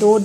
2